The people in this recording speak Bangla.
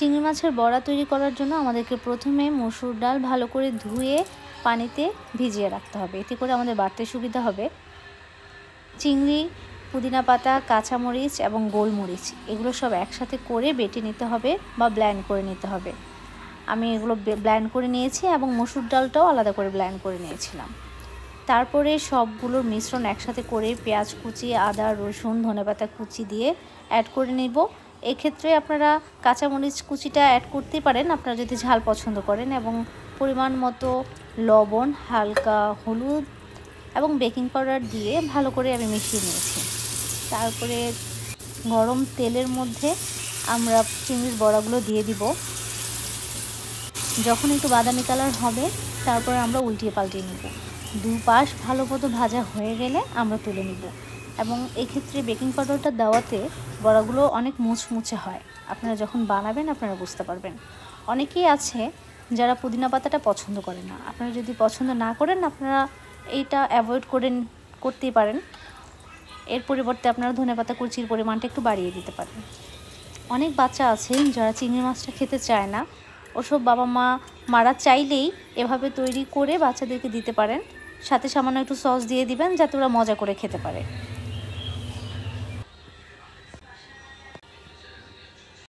চিংড়ি মাছের বড়া তৈরি করার জন্য আমাদেরকে প্রথমে মসুর ডাল ভালো করে ধুয়ে পানিতে ভিজিয়ে রাখতে হবে, এতে করে আমাদের বাড়তে সুবিধা হবে। চিংড়ি, পুদিনা পাতা, কাঁচামরিচ এবং গোলমরিচ এগুলো সব একসাথে করে বেটে নিতে হবে বা ব্লেন্ড করে নিতে হবে। আমি এগুলো ব্লেন্ড করে নিয়েছি এবং মসুর ডালটাও আলাদা করে ব্লেন্ড করে নিয়েছিলাম। তারপরে সবগুলোর মিশ্রণ একসাথে করে পেঁয়াজ কুচি, আদা, রসুন, ধনেপাতা কুচি দিয়ে অ্যাড করে নেব। এক্ষেত্রে আপনারা কাঁচামরিচ কুচিটা অ্যাড করতেই পারেন আপনারা যদি ঝাল পছন্দ করেন, এবং পরিমাণ মতো লবণ, হালকা হলুদ এবং বেকিং পাউডার দিয়ে ভালো করে আমি মিশিয়ে নিয়েছি। তারপরে গরম তেলের মধ্যে আমরা চিংড়ির বড়াগুলো দিয়ে দিব। যখন একটু বাদামি কালার হবে তারপরে আমরা উল্টিয়ে পাল্টিয়ে নেব। দুপাশ ভালো মতো ভাজা হয়ে গেলে আমরা তুলে নেব। এবং এক্ষেত্রে বেকিং পাউডারটা দেওয়াতে বড়াগুলো অনেক মুচমুচে হয়। আপনারা যখন বানাবেন আপনারা বুঝতে পারবেন। অনেকেই আছে যারা পুদিনা পাতাটা পছন্দ করে না। আপনারা যদি পছন্দ না করেন আপনারা এইটা অ্যাভয়েড করতেই পারেন। এর পরিবর্তে আপনারা ধনেপাতা কুচির পরিমাণটা একটু বাড়িয়ে দিতে পারেন। অনেক বাচ্চা আছে যারা চিংড়ি মাছটা খেতে চায় না, ওসব মারা চাইলেই এভাবে তৈরি করে বাচ্চাদেরকে দিতে পারেন। সাথে সামান্য একটু সস দিয়ে দিবেন যাতে ওরা মজা করে খেতে পারে।